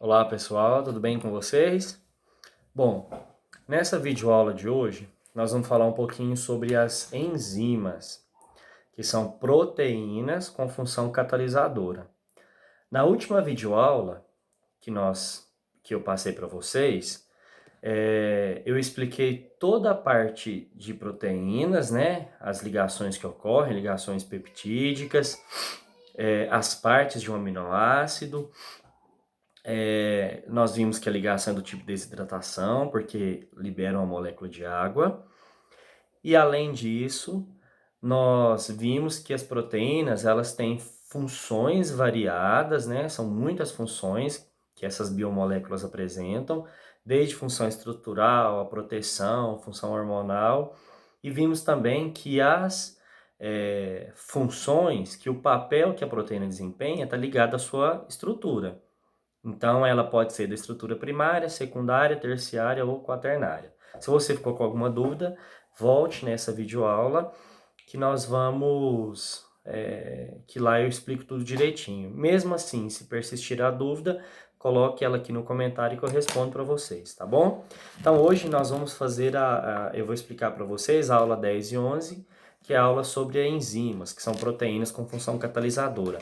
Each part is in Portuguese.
Olá pessoal, tudo bem com vocês? Bom, nessa videoaula de hoje nós vamos falar um pouquinho sobre as enzimas, que são proteínas com função catalisadora. Na última videoaula que eu passei para vocês, eu expliquei toda a parte de proteínas, né? As ligações que ocorrem, ligações peptídicas, as partes de um aminoácido. Nós vimos que a ligação é do tipo desidratação, porque libera uma molécula de água. E além disso, nós vimos que as proteínas, elas têm funções variadas, né? São muitas funções que essas biomoléculas apresentam, desde função estrutural, a proteção, função hormonal. E vimos também que as funções, que o papel que a proteína desempenha está ligado à sua estrutura. Então, ela pode ser da estrutura primária, secundária, terciária ou quaternária. Se você ficou com alguma dúvida, volte nessa videoaula que nós vamos... que lá eu explico tudo direitinho. Mesmo assim, se persistir a dúvida, coloque ela aqui no comentário que eu respondo para vocês, tá bom? Então, hoje nós vamos fazer eu vou explicar para vocês a aula 10 e 11, que é a aula sobre enzimas, que são proteínas com função catalisadora.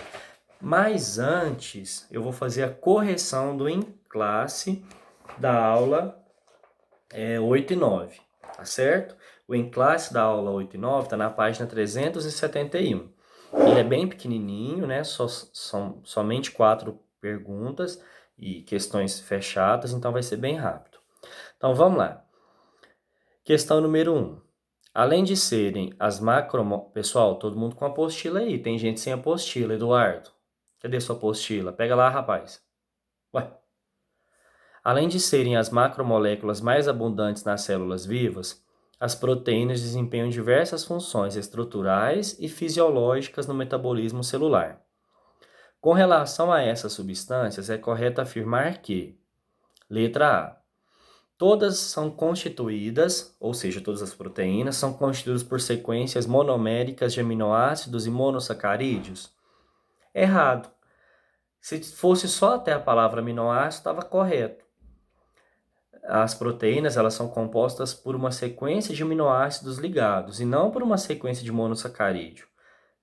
Mas antes, eu vou fazer a correção do em classe da aula 8 e 9, tá certo? O em classe da aula 8 e 9 está na página 371. Ele é bem pequenininho, né? São somente 4 perguntas e questões fechadas, então vai ser bem rápido. Então vamos lá. Questão número 1. Além de serem as macro... Pessoal, todo mundo com apostila aí. Tem gente sem apostila, Eduardo. Cadê sua apostila? Pega lá, rapaz. Ué. Além de serem as macromoléculas mais abundantes nas células vivas, as proteínas desempenham diversas funções estruturais e fisiológicas no metabolismo celular. Com relação a essas substâncias, é correto afirmar que, letra A, todas são constituídas, ou seja, todas as proteínas, são constituídas por sequências monoméricas de aminoácidos e monossacarídeos? Errado. Se fosse só até a palavra aminoácido, estava correto. As proteínas, elas são compostas por uma sequência de aminoácidos ligados e não por uma sequência de monossacarídeo.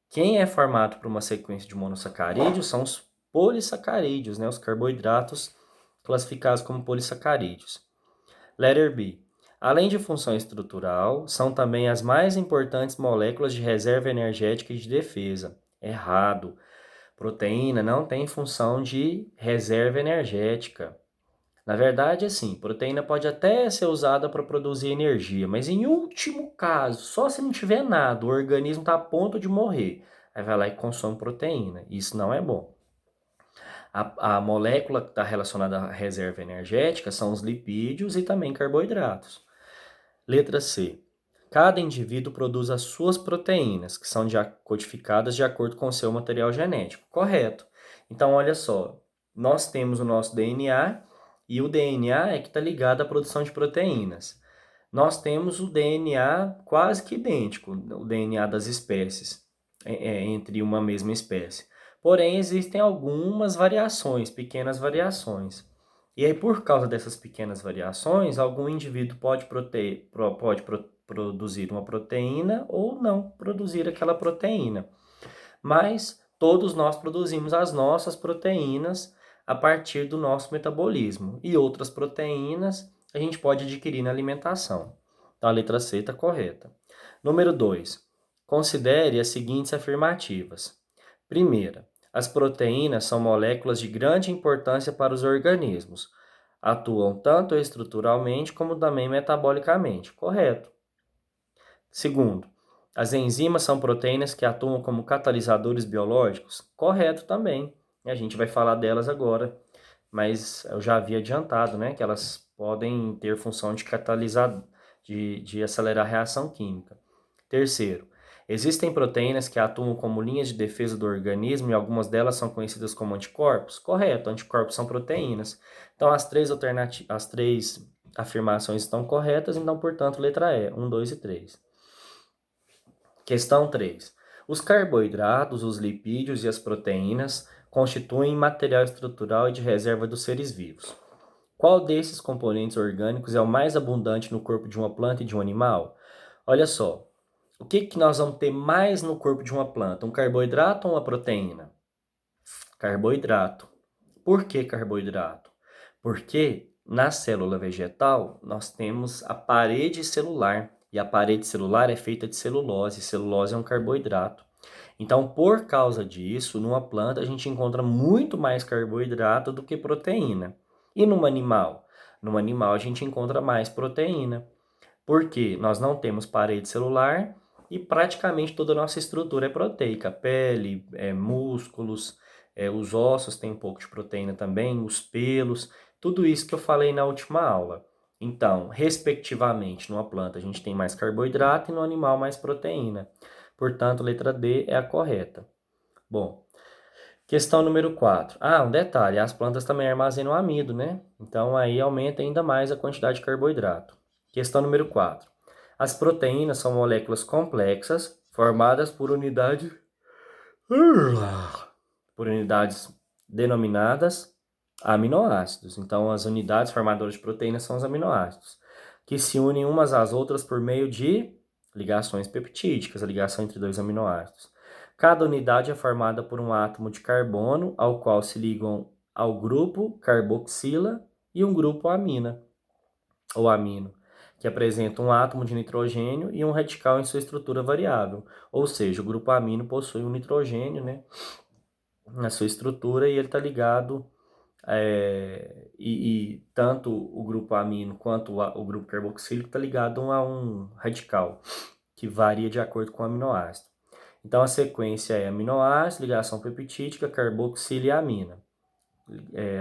Quem é formado por uma sequência de monossacarídeos são os polissacarídeos, né? Os carboidratos classificados como polissacarídeos. Letter B. Além de função estrutural, são também as mais importantes moléculas de reserva energética e de defesa. Errado. Proteína não tem função de reserva energética. Na verdade, assim, proteína pode até ser usada para produzir energia, mas em último caso, só se não tiver nada, o organismo está a ponto de morrer. Aí vai lá e consome proteína. Isso não é bom. A molécula que está relacionada à reserva energética são os lipídios e também carboidratos. Letra C. Cada indivíduo produz as suas proteínas, que são codificadas de acordo com o seu material genético. Correto. Então, olha só, nós temos o nosso DNA e o DNA é que está ligado à produção de proteínas. Nós temos o DNA quase que idêntico, o DNA das espécies, entre uma mesma espécie. Porém, existem algumas variações, pequenas variações. E aí, por causa dessas pequenas variações, algum indivíduo pode produzir uma proteína ou não produzir aquela proteína. Mas todos nós produzimos as nossas proteínas a partir do nosso metabolismo. E outras proteínas a gente pode adquirir na alimentação. Então, a letra C está correta. Número 2. Considere as seguintes afirmativas. Primeira, as proteínas são moléculas de grande importância para os organismos. Atuam tanto estruturalmente como também metabolicamente. Correto. Segundo, as enzimas são proteínas que atuam como catalisadores biológicos? Correto também. A gente vai falar delas agora, mas eu já havia adiantado, né, que elas podem ter função de catalisar, de acelerar a reação química. Terceiro, existem proteínas que atuam como linhas de defesa do organismo e algumas delas são conhecidas como anticorpos? Correto, anticorpos são proteínas. Então, as três afirmações estão corretas, então, portanto, letra E, 1, 2 e 3. Questão 3. Os carboidratos, os lipídios e as proteínas constituem material estrutural e de reserva dos seres vivos. Qual desses componentes orgânicos é o mais abundante no corpo de uma planta e de um animal? Olha só, o que nós vamos ter mais no corpo de uma planta? Um carboidrato ou uma proteína? Carboidrato. Por que carboidrato? Porque na célula vegetal nós temos a parede celular, e a parede celular é feita de celulose, celulose é um carboidrato. Então, por causa disso, numa planta a gente encontra muito mais carboidrato do que proteína. E num animal? No animal a gente encontra mais proteína, porque nós não temos parede celular e praticamente toda a nossa estrutura é proteica. Pele, músculos, os ossos têm um pouco de proteína também, os pelos, tudo isso que eu falei na última aula. Então, respectivamente, numa planta a gente tem mais carboidrato e no animal mais proteína. Portanto, a letra D é a correta. Bom, questão número 4. Um detalhe, as plantas também armazenam amido, né? Então aí aumenta ainda mais a quantidade de carboidrato. Questão número 4. As proteínas são moléculas complexas formadas por unidades denominadas aminoácidos. Então as unidades formadoras de proteínas são os aminoácidos, que se unem umas às outras por meio de ligações peptídicas, a ligação entre dois aminoácidos. Cada unidade é formada por um átomo de carbono, ao qual se ligam ao grupo carboxila e um grupo amina, ou amino, que apresenta um átomo de nitrogênio e um radical em sua estrutura variável. Ou seja, o grupo amino possui um nitrogênio, né, na sua estrutura e ele está ligado, e tanto o grupo amino quanto o grupo carboxílico está ligado a um radical, que varia de acordo com o aminoácido. Então, a sequência é aminoácido, ligação peptídica, carboxila e amina.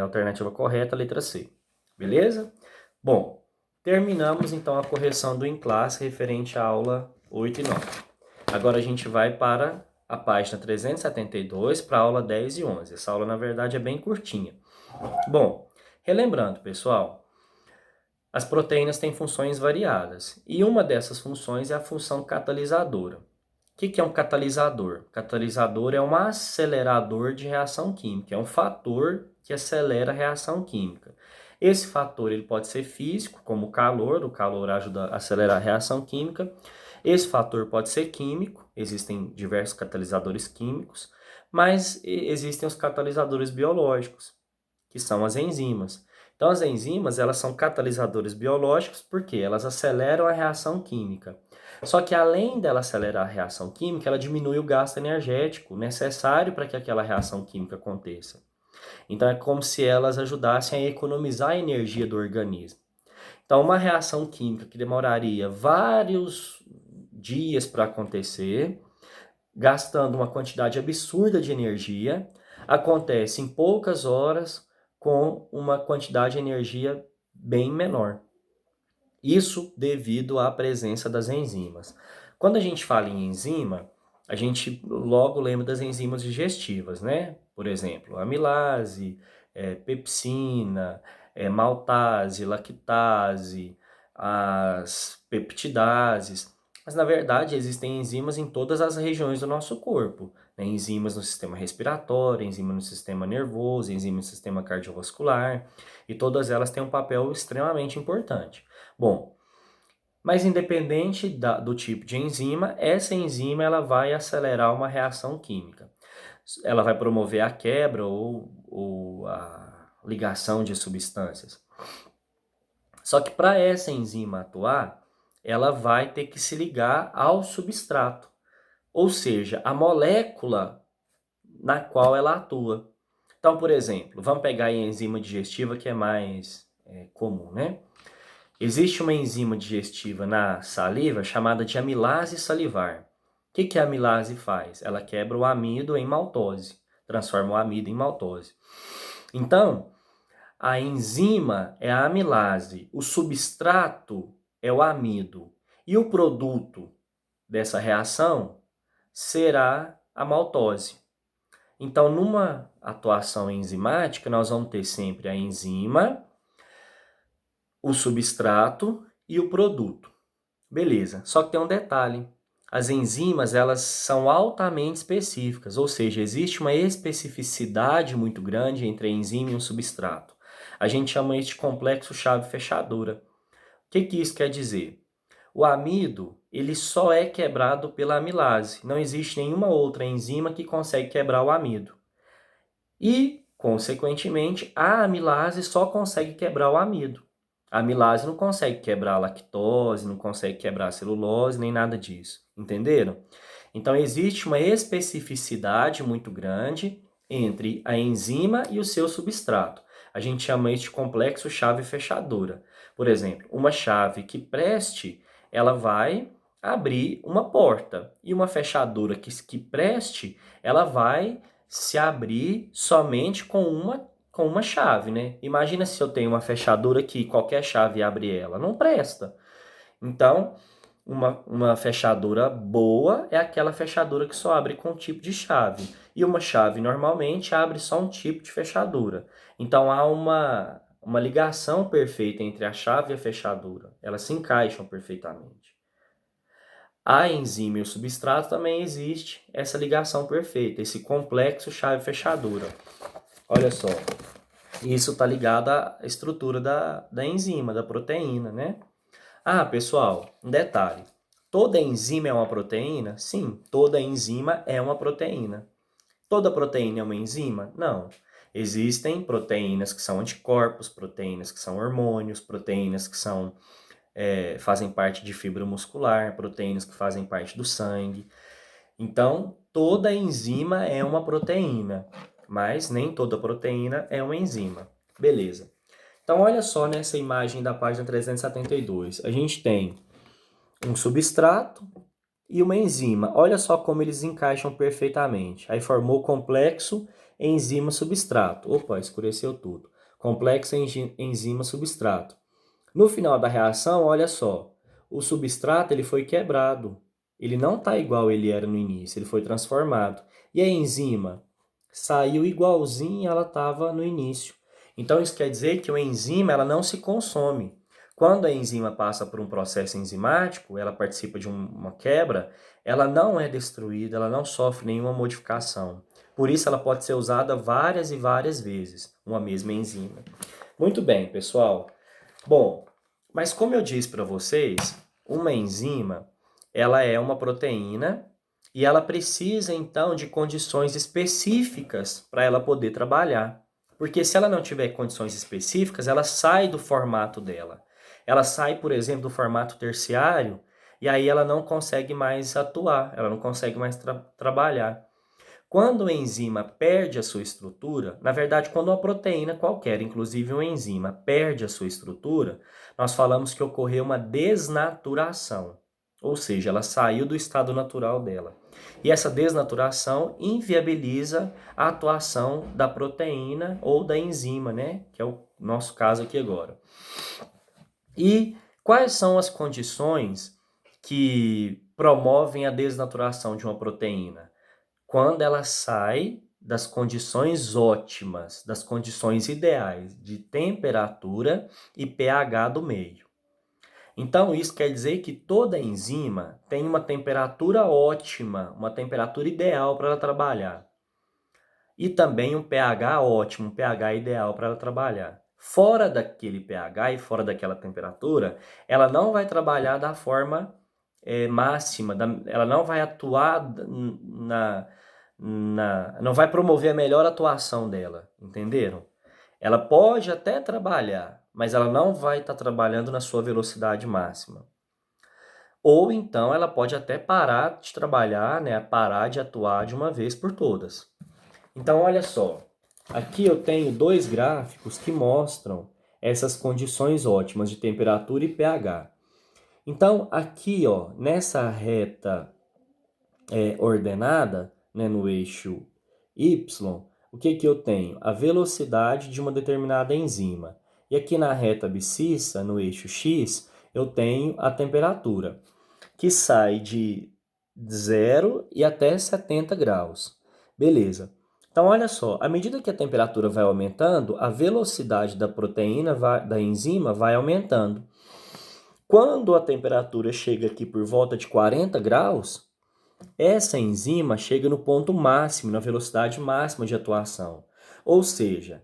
Alternativa correta, letra C. Beleza? Bom, terminamos então a correção do em classe referente à aula 8 e 9. Agora a gente vai para a página 372 para a aula 10 e 11. Essa aula, na verdade, é bem curtinha. Bom, relembrando, pessoal, as proteínas têm funções variadas e uma dessas funções é a função catalisadora. O que é um catalisador? Catalisador é um acelerador de reação química, é um fator que acelera a reação química. Esse fator ele pode ser físico, como o calor ajuda a acelerar a reação química. Esse fator pode ser químico, existem diversos catalisadores químicos, mas existem os catalisadores biológicos, que são as enzimas. Então, as enzimas elas são catalisadores biológicos porque elas aceleram a reação química. Só que além dela acelerar a reação química, ela diminui o gasto energético necessário para que aquela reação química aconteça. Então é como se elas ajudassem a economizar a energia do organismo. Então uma reação química que demoraria vários dias para acontecer, gastando uma quantidade absurda de energia, acontece em poucas horas com uma quantidade de energia bem menor. Isso devido à presença das enzimas. Quando a gente fala em enzima, a gente logo lembra das enzimas digestivas, né? Por exemplo, amilase, pepsina, maltase, lactase, as peptidases. Mas, na verdade, existem enzimas em todas as regiões do nosso corpo, né? Enzimas no sistema respiratório, enzima no sistema nervoso, enzima no sistema cardiovascular, e todas elas têm um papel extremamente importante. Bom, mas independente do tipo de enzima, essa enzima ela vai acelerar uma reação química. Ela vai promover a quebra ou a ligação de substâncias. Só que para essa enzima atuar, ela vai ter que se ligar ao substrato, ou seja, a molécula na qual ela atua. Então, por exemplo, vamos pegar a enzima digestiva que é mais comum, né? Existe uma enzima digestiva na saliva chamada de amilase salivar. O que a amilase faz? Ela quebra o amido em maltose, transforma o amido em maltose. Então, a enzima é a amilase, o substrato é o amido e o produto dessa reação será a maltose. Então, numa atuação enzimática, nós vamos ter sempre a enzima, o substrato e o produto. Beleza, só que tem um detalhe. as enzimas elas são altamente específicas, ou seja, existe uma especificidade muito grande entre a enzima e um substrato. A gente chama isso de complexo chave-fechadura. O que isso quer dizer? O amido, ele só é quebrado pela amilase. Não existe nenhuma outra enzima que consegue quebrar o amido. E, consequentemente, a amilase só consegue quebrar o amido. A amilase não consegue quebrar a lactose, não consegue quebrar a celulose, nem nada disso. Entenderam? Então, existe uma especificidade muito grande entre a enzima e o seu substrato. A gente chama isso de complexo chave-fechadura. Por exemplo, uma chave que preste, ela vai abrir uma porta. E uma fechadura que preste, ela vai se abrir somente com uma chave, né? Imagina se eu tenho uma fechadura que qualquer chave abre ela. Não presta. Então, uma fechadura boa é aquela fechadura que só abre com um tipo de chave. E uma chave normalmente abre só um tipo de fechadura. Então há uma ligação perfeita entre a chave e a fechadura. Elas se encaixam perfeitamente. A enzima e o substrato também existe essa ligação perfeita, esse complexo chave-fechadura. Olha só, isso está ligado à estrutura da enzima, da proteína, né? Ah, pessoal, um detalhe. Toda enzima é uma proteína? Sim, toda enzima é uma proteína. Toda proteína é uma enzima? Não. Existem proteínas que são anticorpos, proteínas que são hormônios, proteínas que fazem parte de fibra muscular, proteínas que fazem parte do sangue. Então, toda enzima é uma proteína, mas nem toda proteína é uma enzima. Beleza. Então, olha só nessa imagem da página 372. A gente tem um substrato e uma enzima. Olha só como eles encaixam perfeitamente. Aí formou o complexo enzima-substrato. Opa, escureceu tudo. Complexo enzima-substrato. No final da reação, olha só, o substrato ele foi quebrado. Ele não está igual ele era no início, ele foi transformado. E a enzima saiu igualzinho ela estava no início. Então isso quer dizer que a enzima ela não se consome. Quando a enzima passa por um processo enzimático, ela participa de uma quebra, ela não é destruída, ela não sofre nenhuma modificação. Por isso ela pode ser usada várias e várias vezes, uma mesma enzima. Muito bem, pessoal. Bom, mas como eu disse para vocês, uma enzima, ela é uma proteína e ela precisa então de condições específicas para ela poder trabalhar. Porque se ela não tiver condições específicas, ela sai do formato dela. Ela sai, por exemplo, do formato terciário e aí ela não consegue mais atuar, ela não consegue mais trabalhar. Quando a enzima perde a sua estrutura, na verdade, quando uma proteína qualquer, inclusive uma enzima, perde a sua estrutura, nós falamos que ocorreu uma desnaturação, ou seja, ela saiu do estado natural dela. E essa desnaturação inviabiliza a atuação da proteína ou da enzima, né? Que é o nosso caso aqui agora. E quais são as condições que promovem a desnaturação de uma proteína? Quando ela sai das condições ótimas, das condições ideais de temperatura e pH do meio. Então, isso quer dizer que toda enzima tem uma temperatura ótima, uma temperatura ideal para ela trabalhar. E também um pH ótimo, um pH ideal para ela trabalhar. Fora daquele pH e fora daquela temperatura, ela não vai trabalhar da forma máxima, ela não vai atuar não vai promover a melhor atuação dela, entenderam? Ela pode até trabalhar, mas ela não vai estar trabalhando na sua velocidade máxima. Ou então ela pode até parar de trabalhar, né, parar de atuar de uma vez por todas. Então olha só, aqui eu tenho dois gráficos que mostram essas condições ótimas de temperatura e pH. Então aqui, ó, nessa reta ordenada, né, no eixo Y, o que eu tenho? A velocidade de uma determinada enzima. E aqui na reta abscissa, no eixo X, eu tenho a temperatura, que sai de 0 e até 70 graus. Beleza. Então, olha só, à medida que a temperatura vai aumentando, a velocidade da proteína, da enzima, vai aumentando. Quando a temperatura chega aqui por volta de 40 graus, essa enzima chega no ponto máximo, na velocidade máxima de atuação. Ou seja,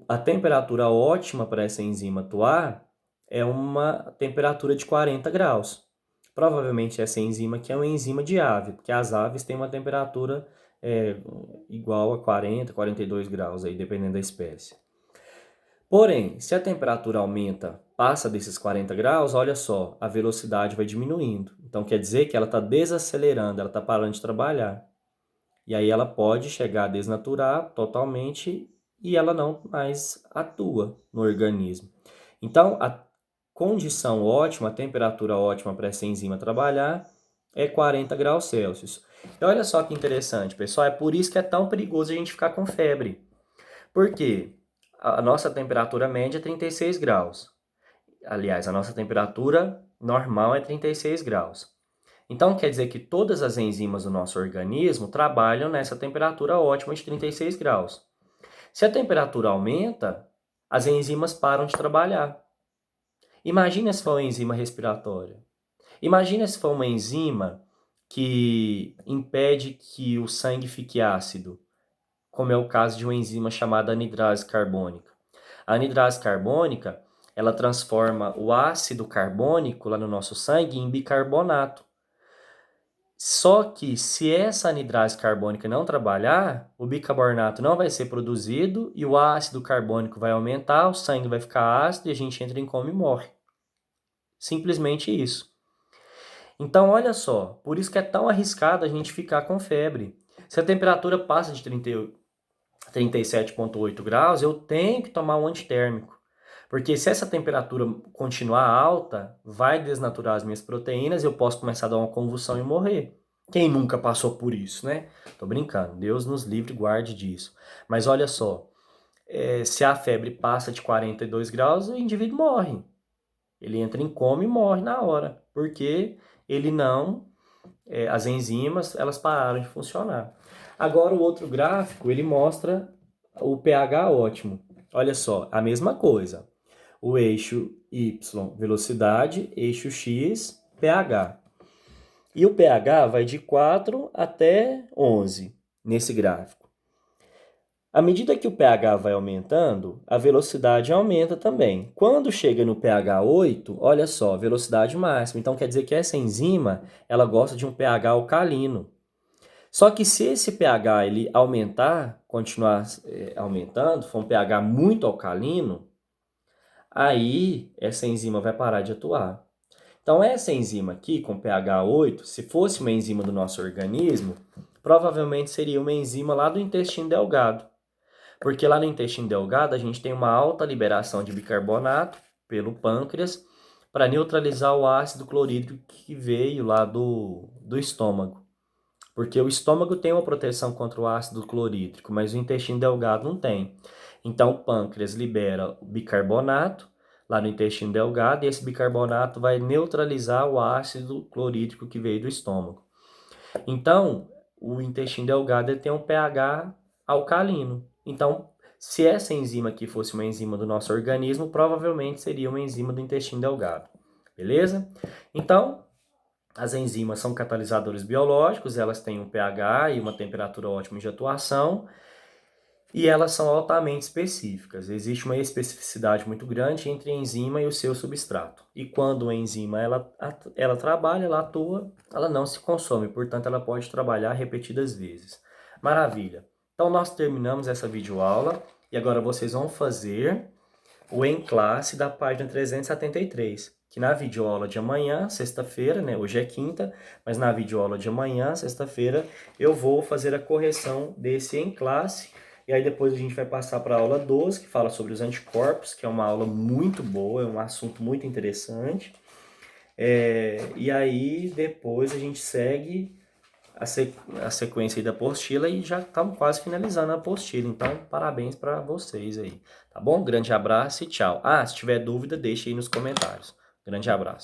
a temperatura ótima para essa enzima atuar é uma temperatura de 40 graus. Provavelmente essa enzima aqui é uma enzima de ave, porque as aves têm uma temperatura igual a 40, 42 graus, aí, dependendo da espécie. Porém, se a temperatura aumenta, passa desses 40 graus, olha só, a velocidade vai diminuindo. Então quer dizer que ela está desacelerando, ela está parando de trabalhar. E aí ela pode chegar a desnaturar totalmente e ela não mais atua no organismo. Então, a condição ótima, a temperatura ótima para essa enzima trabalhar é 40 graus Celsius. E olha só que interessante, pessoal, é por isso que é tão perigoso a gente ficar com febre. Por quê? A nossa temperatura média é 36 graus. Aliás, a nossa temperatura normal é 36 graus. Então, quer dizer que todas as enzimas do nosso organismo trabalham nessa temperatura ótima de 36 graus. Se a temperatura aumenta, as enzimas param de trabalhar. Imagina se for uma enzima respiratória. Imagina se for uma enzima que impede que o sangue fique ácido, como é o caso de uma enzima chamada anidrase carbônica. A anidrase carbônica, ela transforma o ácido carbônico lá no nosso sangue em bicarbonato. Só que se essa anidrase carbônica não trabalhar, o bicarbonato não vai ser produzido e o ácido carbônico vai aumentar, o sangue vai ficar ácido e a gente entra em coma e morre. Simplesmente isso. Então, olha só, por isso que é tão arriscado a gente ficar com febre. Se a temperatura passa de 37,8 graus, eu tenho que tomar um antitérmico. Porque se essa temperatura continuar alta, vai desnaturar as minhas proteínas e eu posso começar a dar uma convulsão e morrer. Quem nunca passou por isso, né? Tô brincando, Deus nos livre e guarde disso. Mas olha só, se a febre passa de 42 graus, o indivíduo morre. Ele entra em coma e morre na hora, porque ele não, as enzimas, elas pararam de funcionar. Agora o outro gráfico, ele mostra o pH ótimo. Olha só, a mesma coisa. O eixo Y, velocidade, eixo X, pH. E o pH vai de 4 até 11 nesse gráfico. À medida que o pH vai aumentando, a velocidade aumenta também. Quando chega no pH 8, olha só, velocidade máxima. Então quer dizer que essa enzima, ela gosta de um pH alcalino. Só que se esse pH ele aumentar, continuar aumentando, for um pH muito alcalino, aí essa enzima vai parar de atuar. Então essa enzima aqui, com pH 8, se fosse uma enzima do nosso organismo, provavelmente seria uma enzima lá do intestino delgado. Porque lá no intestino delgado a gente tem uma alta liberação de bicarbonato pelo pâncreas para neutralizar o ácido clorídrico que veio lá do estômago. Porque o estômago tem uma proteção contra o ácido clorídrico, mas o intestino delgado não tem. Então o pâncreas libera o bicarbonato lá no intestino delgado e esse bicarbonato vai neutralizar o ácido clorídrico que veio do estômago. Então, o intestino delgado ele tem um pH alcalino. Então, se essa enzima aqui fosse uma enzima do nosso organismo, provavelmente seria uma enzima do intestino delgado. Beleza? Então, as enzimas são catalisadores biológicos, elas têm um pH e uma temperatura ótima de atuação, e elas são altamente específicas. Existe uma especificidade muito grande entre a enzima e o seu substrato. E quando a enzima ela trabalha, ela atua, ela não se consome, portanto ela pode trabalhar repetidas vezes. Maravilha! Então nós terminamos essa videoaula e agora vocês vão fazer o em classe da página 373, que na videoaula de amanhã, sexta-feira, né? Hoje é quinta, mas na videoaula de amanhã, sexta-feira, eu vou fazer a correção desse em classe. E aí depois a gente vai passar para a aula 12, que fala sobre os anticorpos, que é uma aula muito boa, é um assunto muito interessante. E aí depois a gente segue a sequência aí da apostila e já estamos quase finalizando a apostila. Então, parabéns para vocês aí, tá bom? Grande abraço e tchau. Se tiver dúvida, deixe aí nos comentários. Grande abraço.